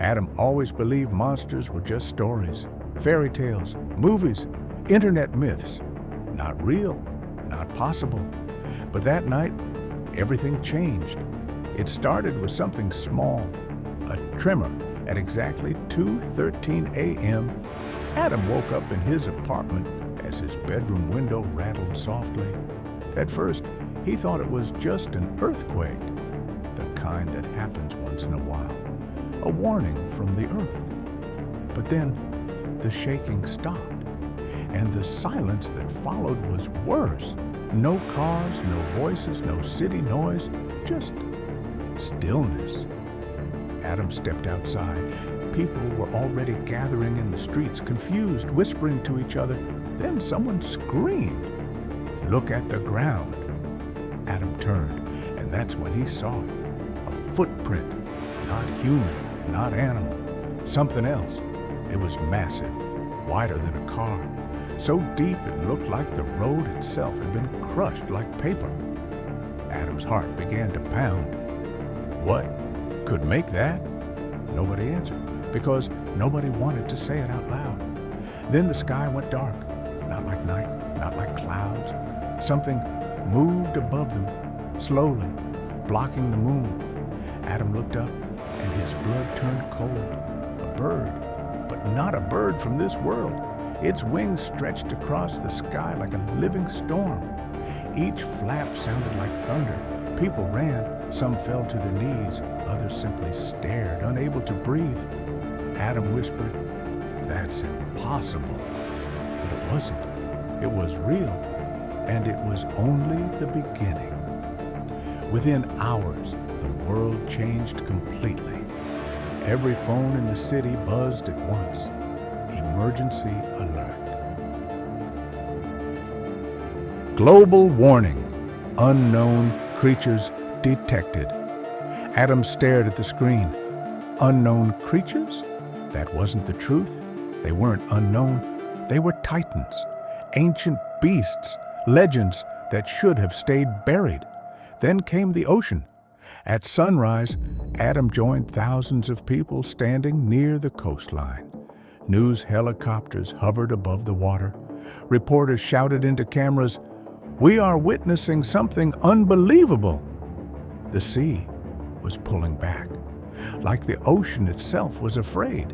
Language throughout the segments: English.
Adam always believed monsters were just stories, fairy tales, movies, internet myths. Not real, not possible. But that night, everything changed. It started with something small, a tremor at exactly 2:13 a.m. Adam woke up in his apartment as his bedroom window rattled softly. At first, he thought it was just an earthquake, the kind that happens once in a while, a warning from the earth. But then, the shaking stopped, and the silence that followed was worse. No cars, no voices, no city noise, just stillness. Adam stepped outside. People were already gathering in the streets, confused, whispering to each other. Then someone screamed, "Look at the ground." Adam turned, and that's when he saw it. A footprint, not human, not animal, something else. It was massive, wider than a car, so deep it looked like the road itself had been crushed like paper. Adam's heart began to pound. What could make that? Nobody answered, because nobody wanted to say it out loud. Then the sky went dark, not like night, not like clouds. Something moved above them, slowly, blocking the moon. Adam looked up, and his blood turned cold. A bird, but not a bird from this world. Its wings stretched across the sky like a living storm. Each flap sounded like thunder. People ran, some fell to their knees, others simply stared, unable to breathe. Adam whispered, "That's impossible." But it wasn't. It was real, and it was only the beginning. Within hours, the world changed completely. Every phone in the city buzzed at once. Emergency alert. Global warning. Unknown creatures detected. Adam stared at the screen. Unknown creatures? That wasn't the truth. They weren't unknown. They were titans, ancient beasts, legends that should have stayed buried. Then came the ocean. At sunrise, Adam joined thousands of people standing near the coastline. News helicopters hovered above the water. Reporters shouted into cameras, "We are witnessing something unbelievable." The sea was pulling back, like the ocean itself was afraid.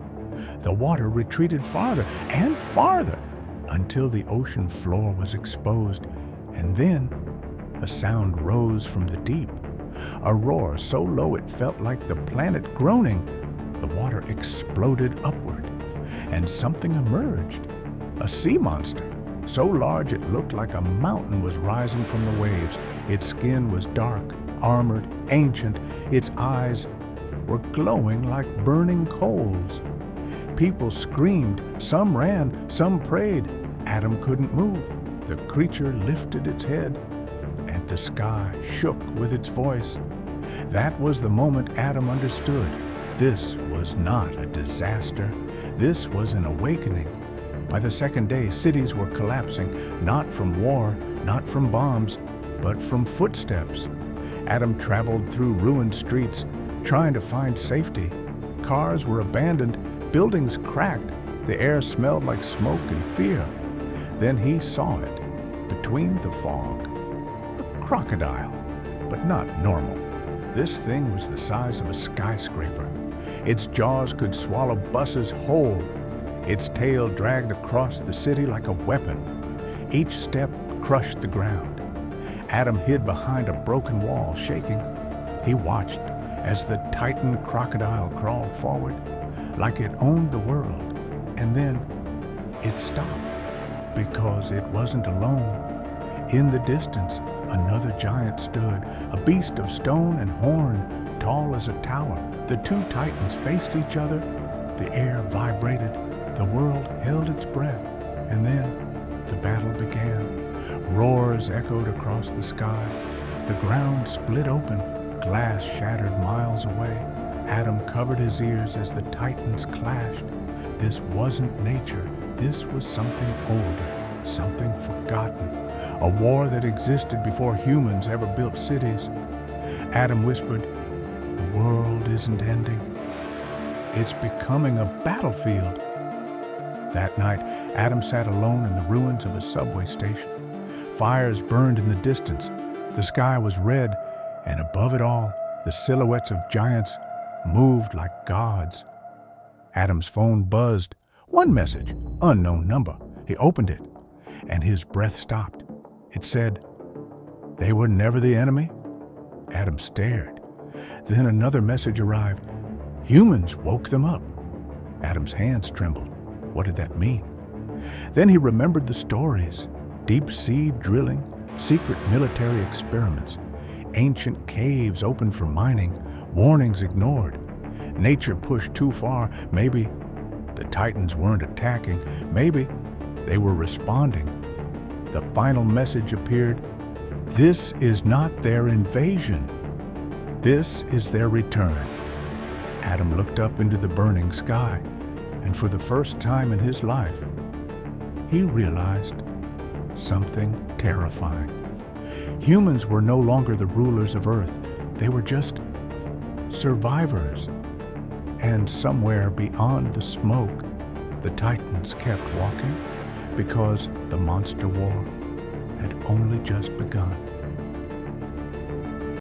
The water retreated farther and farther until the ocean floor was exposed, and then a sound rose from the deep. A roar so low it felt like the planet groaning. The water exploded upward, and something emerged. A sea monster, so large it looked like a mountain was rising from the waves. Its skin was dark, armored, ancient. Its eyes were glowing like burning coals. People screamed, some ran, some prayed. Adam couldn't move. The creature lifted its head, and the sky shook with its voice. That was the moment Adam understood. This was not a disaster. This was an awakening. By the second day, cities were collapsing, not from war, not from bombs, but from footsteps. Adam traveled through ruined streets, trying to find safety. Cars were abandoned, buildings cracked, the air smelled like smoke and fear. Then he saw it, between the fog. A crocodile, but not normal. This thing was the size of a skyscraper. Its jaws could swallow buses whole. Its tail dragged across the city like a weapon. Each step crushed the ground. Adam hid behind a broken wall, shaking. He watched as the titan crocodile crawled forward, like it owned the world. And then it stopped, because it wasn't alone. In the distance, another giant stood, a beast of stone and horn, tall as a tower. The two titans faced each other. The air vibrated. The world held its breath. And then the battle began. Roars echoed across the sky. The ground split open. Glass shattered miles away. Adam covered his ears as the titans clashed. This wasn't nature. This was something older, something forgotten. A war that existed before humans ever built cities. Adam whispered, "The world isn't ending. It's becoming a battlefield. That night, Adam sat alone in the ruins of a subway station. Fires burned in the distance. The sky was red, and above it all, the silhouettes of giants moved like gods. Adam's phone buzzed. One message, unknown number. He opened it, and his breath stopped. It said, "They were never the enemy?" Adam stared. Then another message arrived. "Humans woke them up." Adam's hands trembled. What did that mean? Then he remembered the stories. Deep-sea drilling, secret military experiments, ancient caves opened for mining, warnings ignored. Nature pushed too far. Maybe the Titans weren't attacking. Maybe they were responding. The final message appeared. This is not their invasion. This is their return. Adam looked up into the burning sky, and for the first time in his life, he realized something terrifying. Humans were no longer the rulers of Earth. They were just survivors. And somewhere beyond the smoke, the Titans kept walking because the monster war had only just begun.